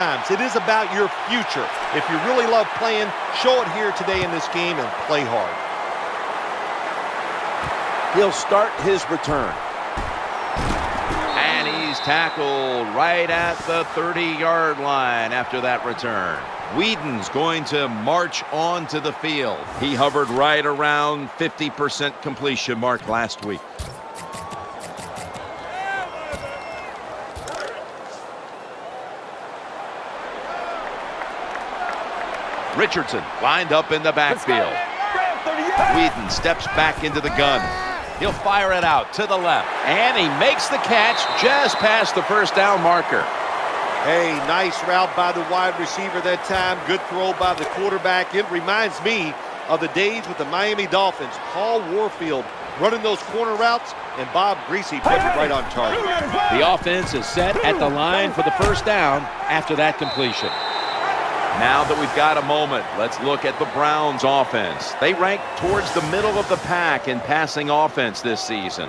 It is about your future. If you really love playing, show it here today in this game and play hard. He'll start his return. And he's tackled right at the 30-yard line after that return. Whedon's going to march onto the field. He hovered right around 50% completion mark last week. Richardson lined up in the backfield. Whedon steps back into the gun. He'll fire it out to the left. And he makes the catch just past the first down marker. Hey, nice route by the wide receiver that time. Good throw by the quarterback. It reminds me of the days with the Miami Dolphins. Paul Warfield running those corner routes, and Bob Greasy put it right on target. The offense is set at the line for the first down after that completion. Now that we've got a moment, let's look at the Browns offense. They rank towards the middle of the pack in passing offense this season.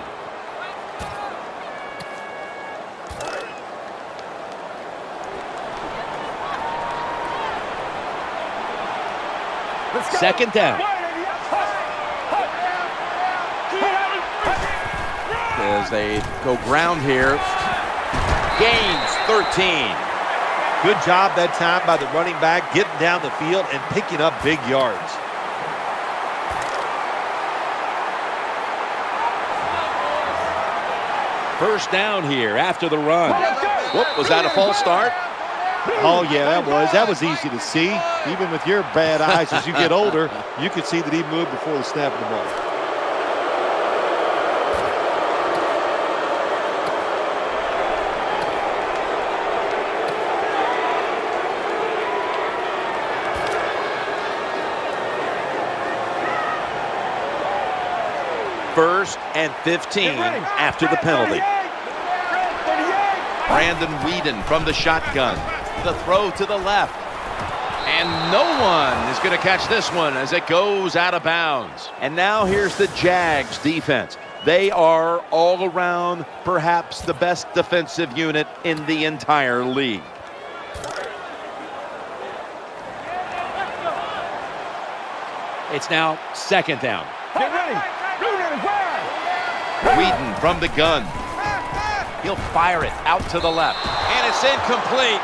Second down. As they go ground here, gains 13. Good job that time by the running back, getting down the field and picking up big yards. First down here after the run. Whoop, was that a false start? Oh, yeah, that was easy to see. Even with your bad eyes, as you get older, you could see that he moved before the snap of the ball. First and 15 after the penalty. Brandon Whedon from the shotgun. The throw to the left. And no one is going to catch this one as it goes out of bounds. And now here's the Jags defense. They are all around perhaps the best defensive unit in the entire league. It's now second down. Get ready. Whedon from the gun. He'll fire it out to the left. And it's incomplete.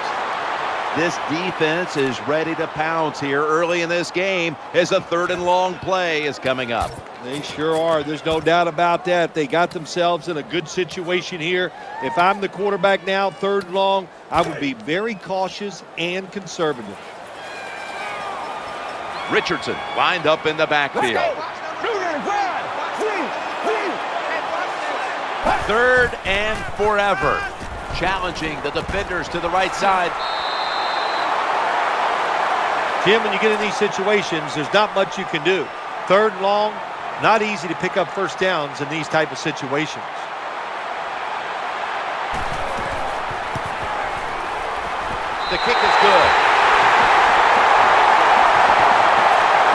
This defense is ready to pounce here early in this game as a third and long play is coming up. They sure are. There's no doubt about that. They got themselves in a good situation here. If I'm the quarterback now, third and long, I would be very cautious and conservative. Richardson lined up in the backfield. Third and forever. Challenging the defenders to the right side. Jim, when you get in these situations, there's not much you can do. Third and long, not easy to pick up first downs in these type of situations. The kick is good.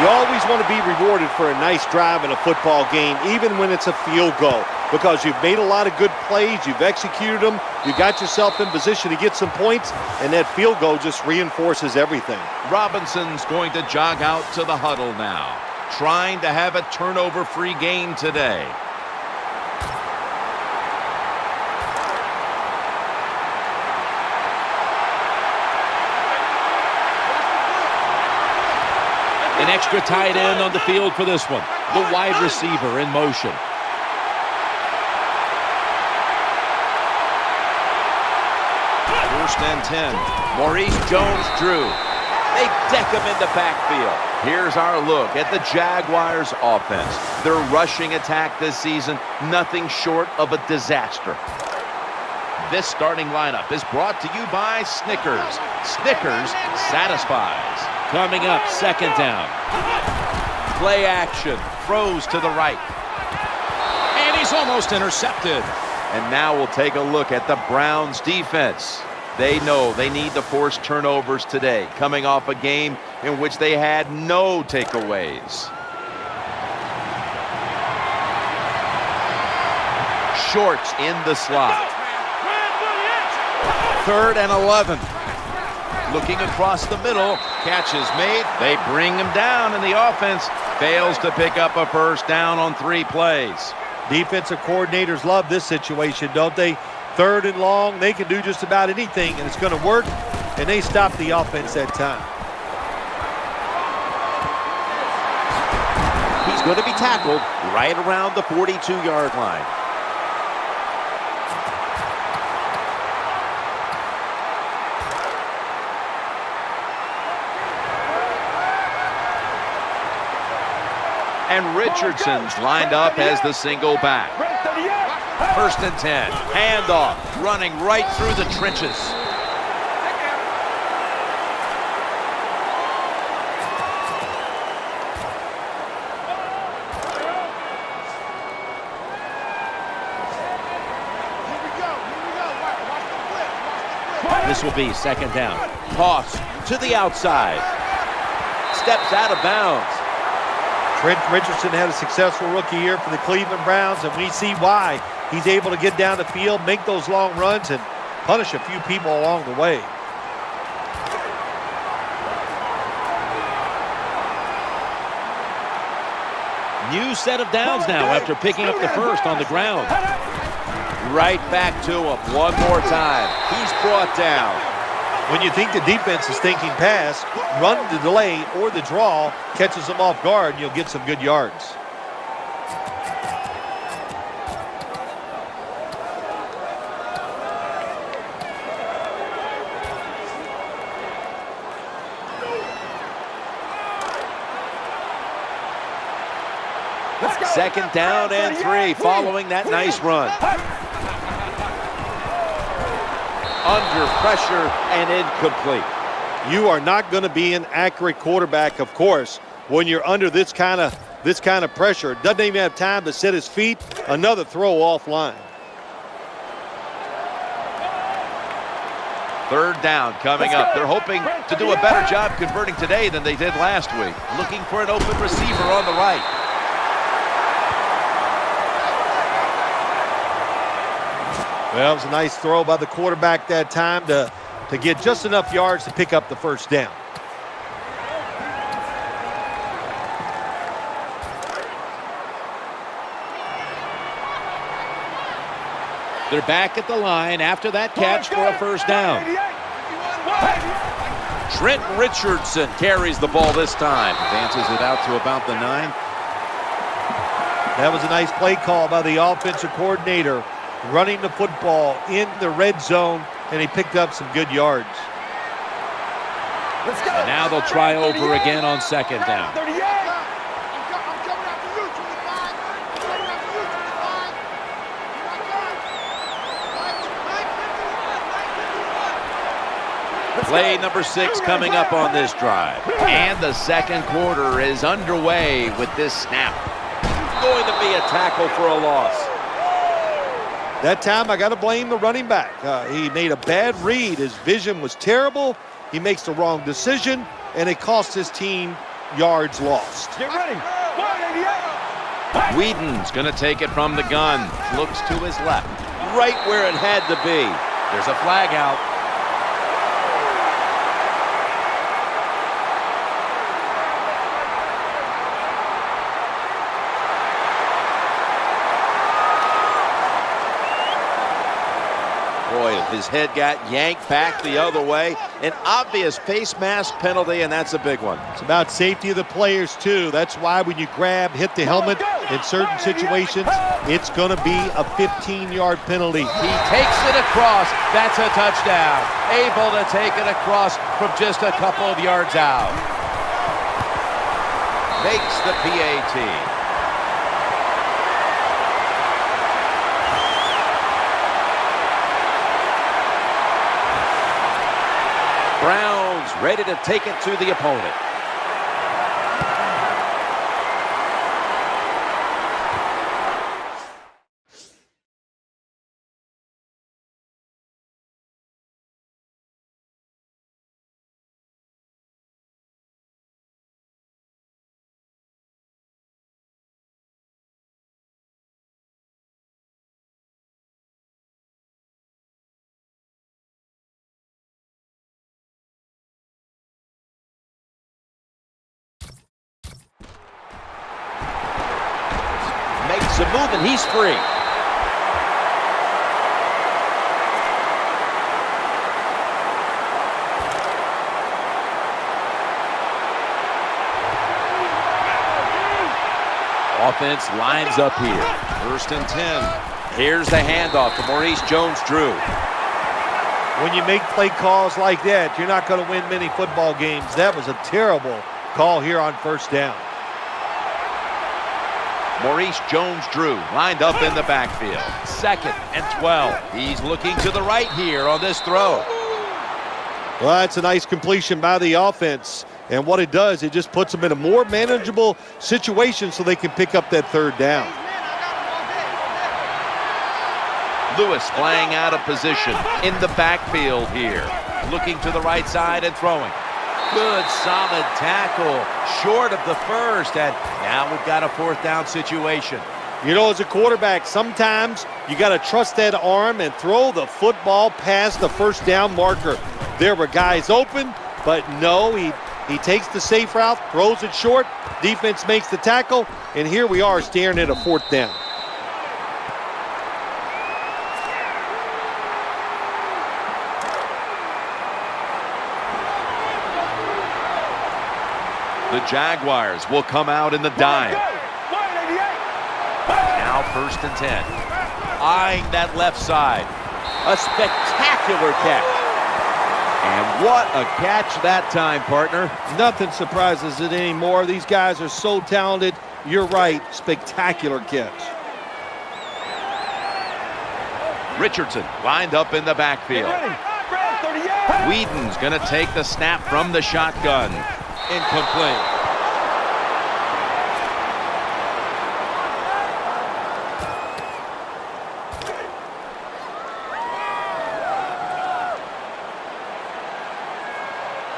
You always want to be rewarded for a nice drive in a football game, even when it's a field goal, because you've made a lot of good plays, you've executed them, you got yourself in position to get some points, and that field goal just reinforces everything. Robinson's going to jog out to the huddle now, trying to have a turnover-free game today. An extra tight end on the field for this one. The wide receiver in motion. First and 10. Maurice Jones-Drew. They deck him in the backfield. Here's our look at the Jaguars offense. Their rushing attack this season, nothing short of a disaster. This starting lineup is brought to you by Snickers. Snickers satisfies. Coming up, second down. Play action. Throws to the right. And he's almost intercepted. And now we'll take a look at the Browns defense. They know they need to force turnovers today, coming off a game in which they had no takeaways. Shorts in the slot. Third and 11. Looking across the middle. Catch is made. They bring him down, and the offense fails to pick up a first down on 3 plays. Defensive coordinators love this situation, don't they? 3rd and long, they can do just about anything, and it's going to work, and they stop the offense that time. He's going to be tackled right around the 42-yard line. And Richardson's lined up as the single back. 1st and 10. Handoff. Running right through the trenches. This will be 2nd down. Toss to the outside. Steps out of bounds. Trent Richardson had a successful rookie year for the Cleveland Browns, and we see why. He's able to get down the field, make those long runs, and punish a few people along the way. New set of downs now after picking up the first on the ground. Right back to him one more time. He's brought down. When you think the defense is thinking pass, run the delay or the draw catches them off guard, and you'll get some good yards. Second down and 3 following that nice run. Under pressure and incomplete. You are not going to be an accurate quarterback, of course, when you're under this kind of pressure. Doesn't even have time to set his feet. Another throw offline. 3rd down coming up. They're hoping to do a better job converting today than they did last week. Looking for an open receiver on the right. Well, it was a nice throw by the quarterback that time to get just enough yards to pick up the first down. They're back at the line after that catch for a first down. Trent Richardson carries the ball this time. Advances it out to about the 9. That was a nice play call by the offensive coordinator, running the football in the red zone, and he picked up some good yards. And now they'll try over again on 2nd down. Play number 6 coming up on this drive. And the 2nd quarter is underway with this snap. Going to be a tackle for a loss. That time I got to blame the running back. He made a bad read. His vision was terrible. He makes the wrong decision, and it cost his team yards lost. Get ready. Whedon's going to take it from the gun. Looks to his left. Right where it had to be. There's a flag out. Boy, his head got yanked back the other way. An obvious face mask penalty, and that's a big one. It's about safety of the players, too. That's why when you grab, hit the helmet in certain situations, it's going to be a 15-yard penalty. He takes it across. That's a touchdown. Able to take it across from just a couple of yards out. Makes the PAT. Browns ready to take it to the opponent. him moving. He's free. Offense lines up here. 1st and 10. Here's the handoff to Maurice Jones-Drew. When you make play calls like that, you're not going to win many football games. That was a terrible call here on 1st down. Maurice Jones-Drew lined up in the backfield. 2nd and 12. He's looking to the right here on this throw. Well, that's a nice completion by the offense. And what it does, it just puts them in a more manageable situation so they can pick up that 3rd down. Lewis playing out of position in the backfield here. Looking to the right side and throwing. Good, solid tackle. Short of the 1st, and now we've got a 4th down situation. You know, as a quarterback, sometimes you got to trust that arm and throw the football past the 1st down marker. There were guys open, but no, he takes the safe route, throws it short, defense makes the tackle, and here we are staring at a 4th down. The Jaguars will come out in the dime. Now 1st and 10. Eyeing that left side. A spectacular catch. And what a catch that time, partner. Nothing surprises it anymore. These guys are so talented. You're right, spectacular catch. Richardson lined up in the backfield. Whedon's going to take the snap from the shotgun. Incomplete.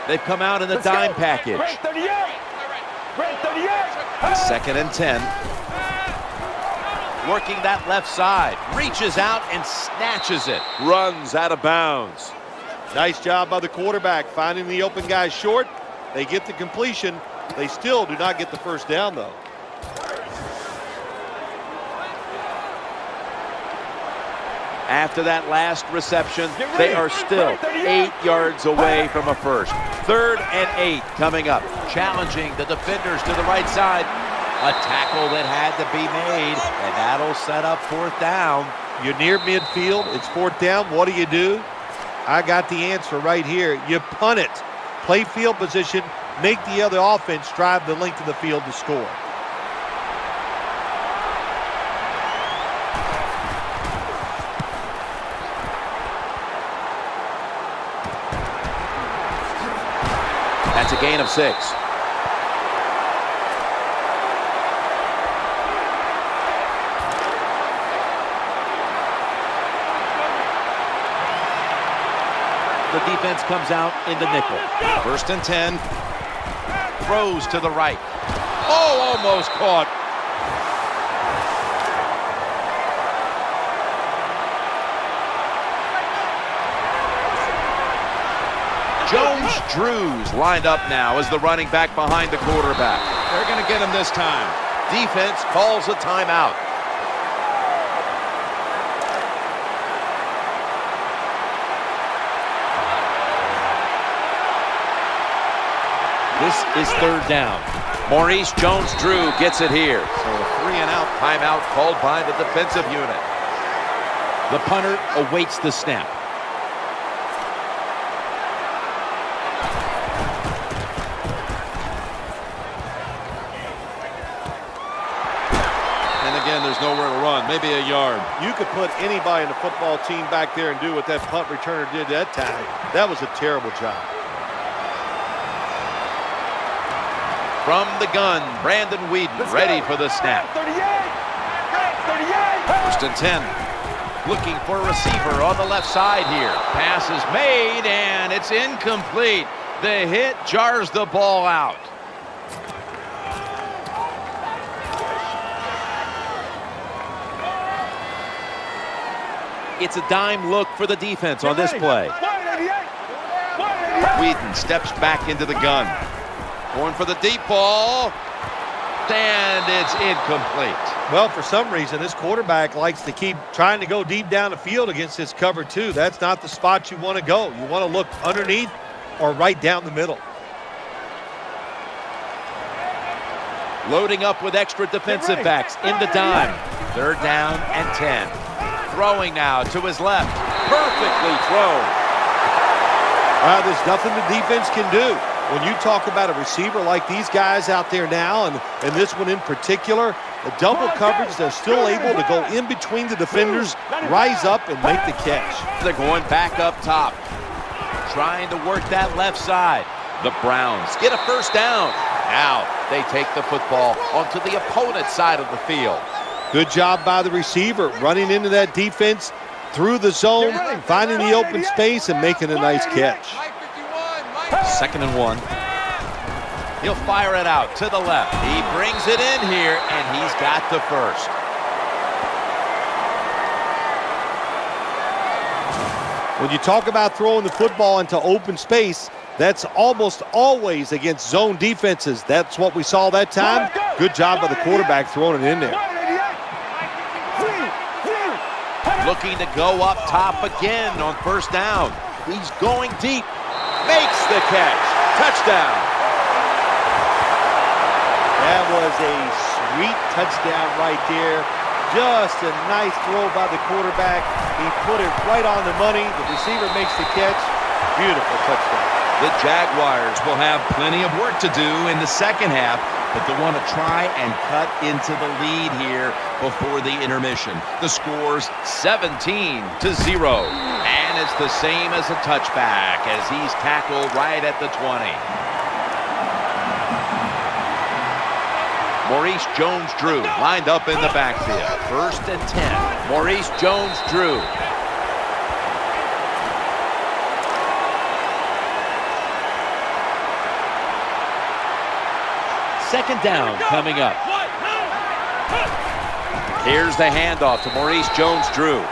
They've come out in the dime package. 2nd and 10. Working that left side. Reaches out and snatches it. Runs out of bounds. Nice job by the quarterback finding the open guy short. They get the completion. They still do not get the 1st down, though. After that last reception, they are still 8 yards away from a 1st. 3rd and 8 coming up. Challenging the defenders to the right side. A tackle that had to be made, and that'll set up 4th down. You're near midfield. It's 4th down. What do? I got the answer right here. You punt it. Play field position. Make the other offense drive the length of the field to score. That's a gain of 6. The defense comes out in the nickel. 1st and 10. Throws to the right. Oh, almost caught. Jones-Drew's lined up now as the running back behind the quarterback. They're going to get him this time. Defense calls a timeout. This is 3rd down. Maurice Jones-Drew gets it here. So a 3-and-out timeout called by the defensive unit. The punter awaits the snap. And again, there's nowhere to run, maybe a yard. You could put anybody in the football team back there and do what that punt returner did that time. That was a terrible job. From the gun, Brandon Whedon ready for the snap. 1st and 10. Looking for a receiver on the left side here. Pass is made, and it's incomplete. The hit jars the ball out. It's a dime look for the defense on this play. Whedon steps back into the gun. Going for the deep ball. and it's incomplete. Well, for some reason, this quarterback likes to keep trying to go deep down the field against this cover two. That's not the spot you want to go. You want to look underneath or right down the middle. Loading up with extra defensive backs in the dime. 3rd down and 10. Throwing now to his left. Perfectly thrown. There's nothing the defense can do. When you talk about a receiver like these guys out there now, and this one in particular, the double coverage, they're still able to go in between the defenders, rise up, and make the catch. They're going back up top. Trying to work that left side. The Browns get a 1st down. Now they take the football onto the opponent's side of the field. Good job by the receiver, running into that defense through the zone, finding the open space, and making a nice catch. 2nd and 1. He'll fire it out to the left. He brings it in here, and he's got the 1st. When you talk about throwing the football into open space, that's almost always against zone defenses. That's what we saw that time. Good job by the quarterback throwing it in there. Looking to go up top again on 1st down. He's going deep. Makes the catch. Touchdown. That was a sweet touchdown right there. Just a nice throw by the quarterback. He put it right on the money. The receiver makes the catch. Beautiful touchdown. The Jaguars will have plenty of work to do in the 2nd half, but they want to try and cut into the lead here before the intermission. The score's 17-0, and it's the same as a touchback as he's tackled right at the 20. Maurice Jones-Drew lined up in the backfield. 1st and 10. Maurice Jones-Drew. Second down coming up. Here's the handoff to Maurice Jones-Drew.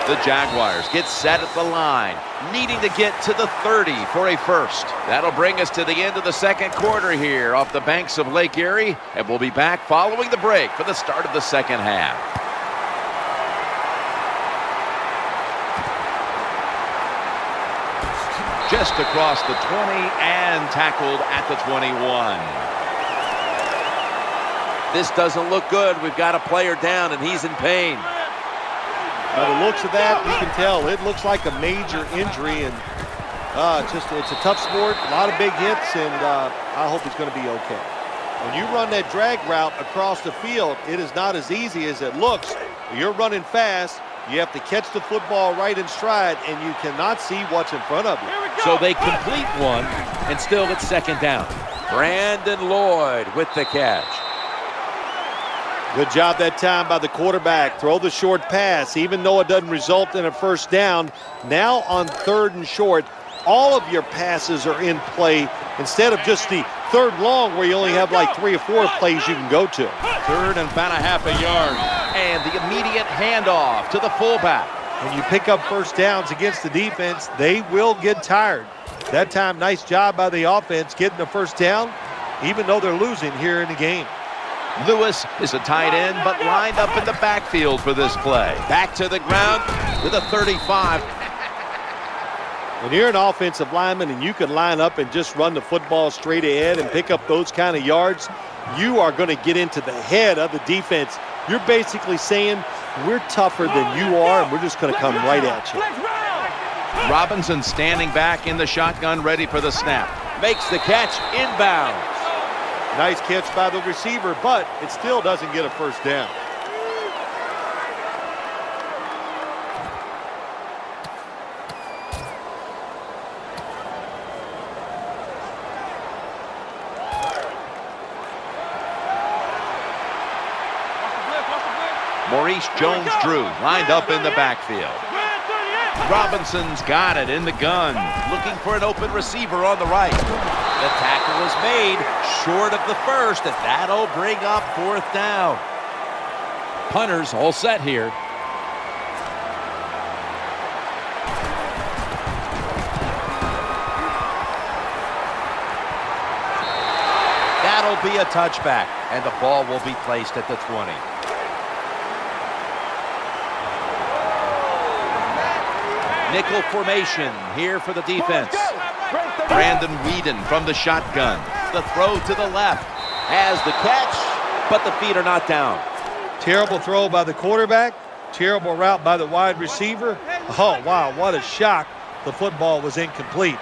The Jaguars get set at the line, needing to get to the 30 for a 1st. That'll bring us to the end of the 2nd quarter here off the banks of Lake Erie, and we'll be back following the break for the start of the 2nd half. Just across the 20 and tackled at the 21. This doesn't look good. We've got a player down, and he's in pain. By the looks of that, you can tell it looks like a major injury, and it's a tough sport, a lot of big hits, and I hope he's going to be okay. When you run that drag route across the field, it is not as easy as it looks. You're running fast. You have to catch the football right in stride, and you cannot see what's in front of you. So they complete one, and still it's 2nd down. Brandon Lloyd with the catch. Good job that time by the quarterback. Throw the short pass, even though it doesn't result in a 1st down. Now on 3rd and short, all of your passes are in play instead of just the 3rd long where you only have like 3 or 4 plays you can go to. 3rd and about a half a yard. And the immediate handoff to the fullback. When you pick up 1st downs against the defense, they will get tired. That time, nice job by the offense getting the 1st down, even though they're losing here in the game. Lewis is a tight end, but lined up in the backfield for this play. Back to the ground with a 35. When you're an offensive lineman and you can line up and just run the football straight ahead and pick up those kind of yards, you are going to get into the head of the defense. You're basically saying, we're tougher than you are, and we're just going to come right at you. Robinson standing back in the shotgun, ready for the snap. Makes the catch inbounds. Nice catch by the receiver, but it still doesn't get a 1st down. Maurice Jones-Drew lined up in the backfield. Robinson's got it in the gun, looking for an open receiver on the right. The tackle is made short of the 1st, and that'll bring up 4th down. Punters all set here. be a touchback, and the ball will be placed at the 20. Nickel formation here for the defense. Brandon Weeden from the shotgun. The throw to the left. Has the catch, but the feet are not down. Terrible throw by the quarterback. Terrible route by the wide receiver. Oh, wow, what a shock. The football was incomplete.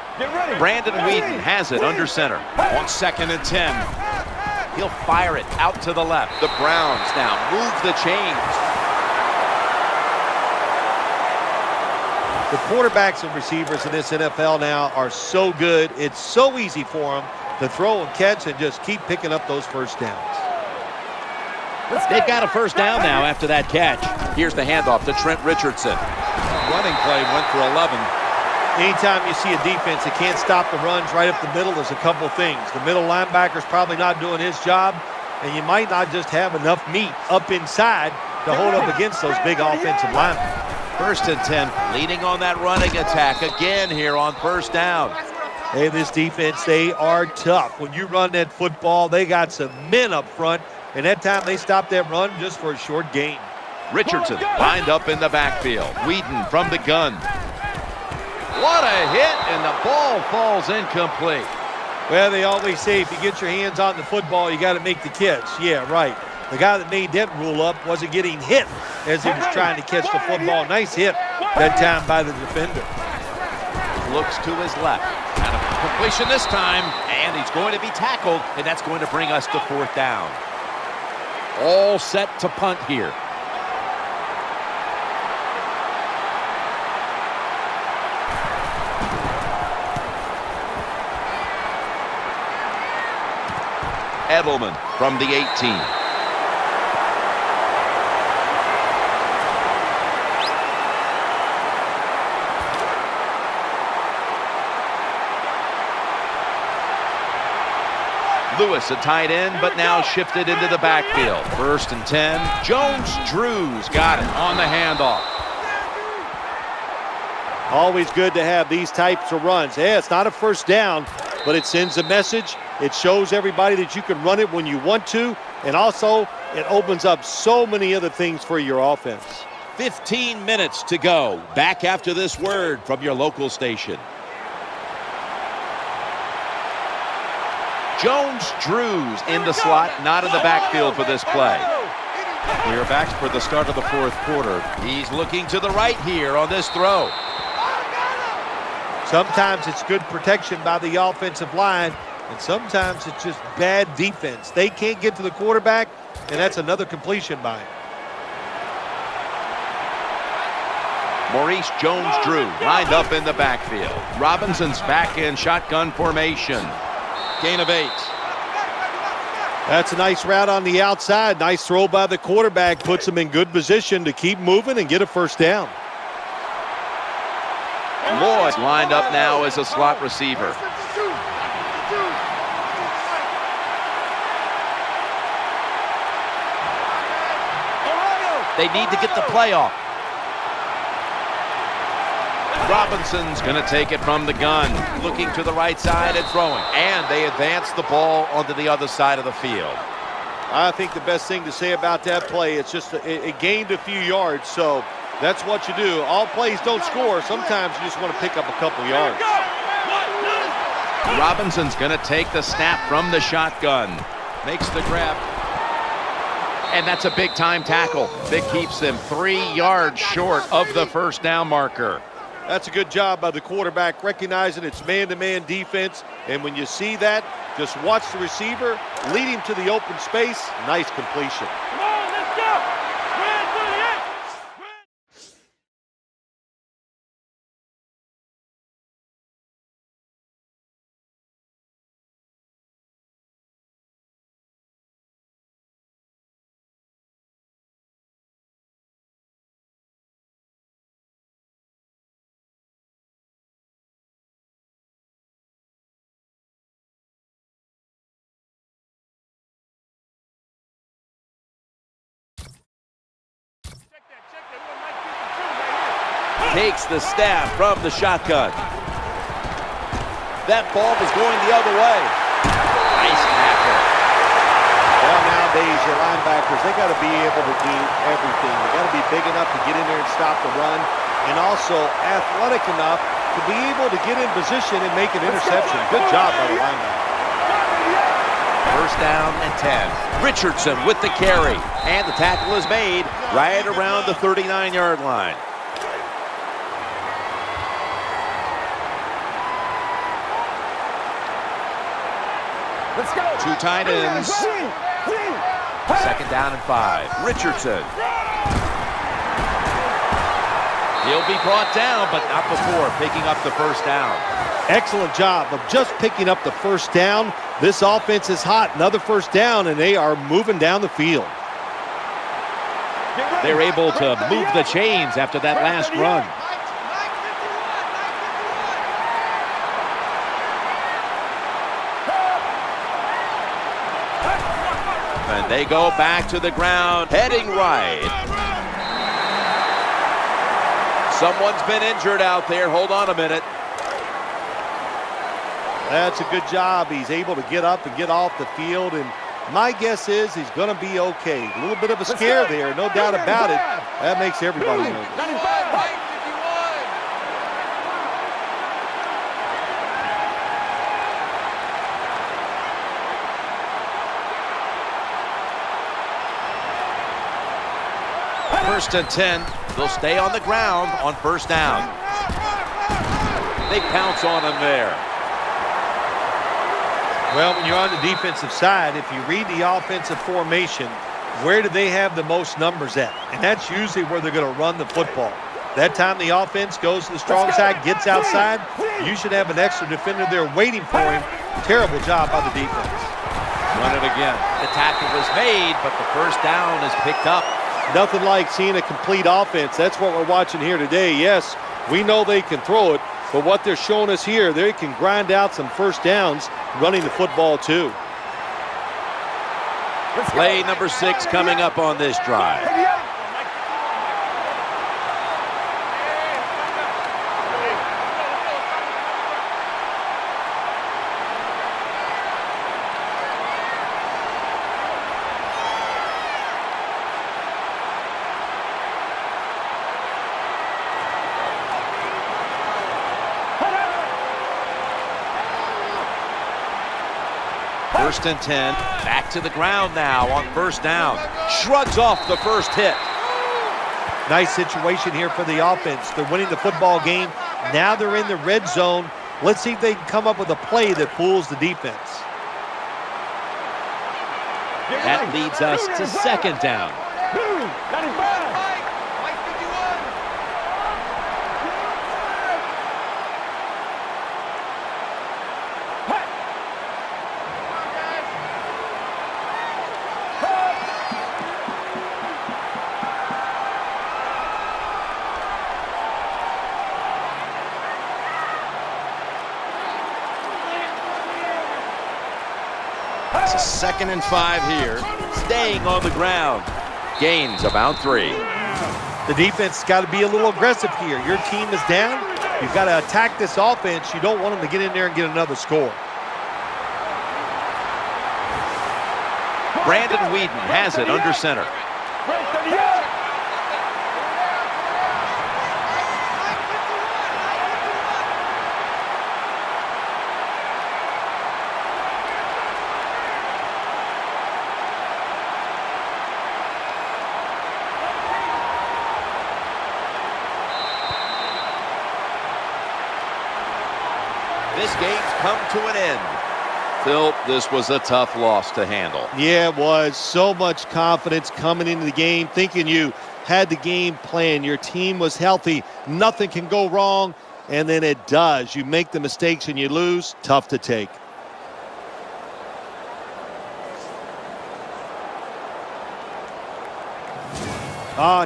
Brandon Weeden has it under center. On 2nd and 10. He'll fire it out to the left. The Browns now move the chains. The quarterbacks and receivers in this NFL now are so good. It's so easy for them to throw and catch and just keep picking up those first downs. They've got a first down now after that catch. Here's the handoff to Trent Richardson. Running play went for 11. Anytime you see a defense that can't stop the runs right up the middle, there's a couple things. The middle linebacker's probably not doing his job, and you might not just have enough meat up inside to hold up against those big offensive linemen. 1st and 10, leading on that running attack again here on first down. Hey, this defense, they are tough. When you run that football, they got some men up front, and that time they stopped that run just for a short gain. Richardson lined up in the backfield. Weeden from the gun. What a hit, and the ball falls incomplete. Well, they always say if you get your hands on the football, you got to make the catch. Yeah, right. The guy that made that rule up wasn't getting hit as he was trying to catch the football. Nice hit that time by the defender. Looks to his left. Out of completion this time, and he's going to be tackled, and that's going to bring us to 4th down. All set to punt here. Edelman from the 18. Lewis, a tight end, but now shifted into the backfield. 1st and 10. Jones-Drew's got it on the handoff. Always good to have these types of runs. Yeah, it's not a first down, but it sends a message. It shows everybody that you can run it when you want to, and also it opens up so many other things for your offense. 15 minutes to go. Back after this word from your local station. Jones-Drew's in the slot, not in the backfield for this play. We are back for the start of the 4th quarter. He's looking to the right here on this throw. Sometimes it's good protection by the offensive line, and sometimes it's just bad defense. They can't get to the quarterback, and that's another completion by him. Maurice Jones-Drew lined up in the backfield. Robinson's back in shotgun formation. Gain of 8. That's a nice route on the outside. Nice throw by the quarterback. Puts him in good position to keep moving and get a first down. Lloyd lined up now as a slot receiver. They need to get the play off. Robinson's going to take it from the gun, looking to the right side and throwing. And they advance the ball onto the other side of the field. I think the best thing to say about that play, it's just it gained a few yards, so that's what you do. All plays don't score. Sometimes you just want to pick up a couple yards. Robinson's going to take the snap from the shotgun. Makes the grab. And that's a big-time tackle that keeps them 3 yards short of the first down marker. That's a good job by the quarterback, recognizing it's man-to-man defense. And when you see that, just watch the receiver, lead him to the open space. Nice completion. Come on, let's go! Red 38! Takes the snap from the shotgun. That ball was going the other way. Nice tackle. nowadays, your linebackers, they got to be able to do everything. They got to be big enough to get in there and stop the run, and also athletic enough to be able to get in position and make an interception. Good job by the linebacker. First down and 10. Richardson with the carry. And the tackle is made right around the 39-yard line. Let's go. Two tight ends. Second down and 5. Richardson. He'll be brought down, but not before picking up the first down. Excellent job of just picking up the first down. This offense is hot. Another first down, and they are moving down the field. They're able to move the chains after that last run. And they go back to the ground, heading right. Someone's been injured out there. Hold on a minute. That's a good job. He's able to get up and get off the field, and my guess is he's going to be okay. A little bit of a scare there, no doubt about it. That makes everybody nervous. 95. First and 10. They'll stay on the ground on first down. They pounce on him there. Well, when you're on the defensive side, if you read the offensive formation, where do they have the most numbers at? And that's usually where they're going to run the football. That time the offense goes to the strong side, gets outside, you should have an extra defender there waiting for him. Terrible job by the defense. Run it again. The tackle was made, but the first down is picked up. Nothing like seeing a complete offense. That's what we're watching here today. Yes, we know they can throw it, but what they're showing us here, they can grind out some first downs running the football too. Play number 6 coming up on this drive. First and 10. Back to the ground now on first down. Shrugs off the first hit. Nice situation here for the offense. They're winning the football game. Now they're in the red zone. Let's see if they can come up with a play that fools the defense. That leads us to second down. 95. It's a second and 5 here. Staying on the ground. Gains about 3. The defense has got to be a little aggressive here. Your team is down. You've got to attack this offense. You don't want them to get in there and get another score. Brandon Whedon has it under center. This game's come to an end. Phil, this was a tough loss to handle. Yeah, it was. So much confidence coming into the game, thinking you had the game planned. Your team was healthy. Nothing can go wrong, and then it does. You make the mistakes and you lose. Tough to take.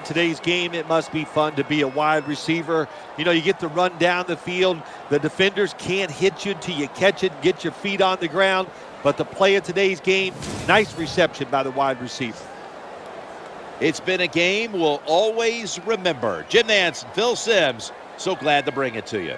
Today's game, it must be fun to be a wide receiver. You know, you get to run down the field. The defenders can't hit you until you catch it, get your feet on the ground. But the play of today's game, nice reception by the wide receiver. It's been a game we'll always remember. Jim Nance, Phil Simms, so glad to bring it to you.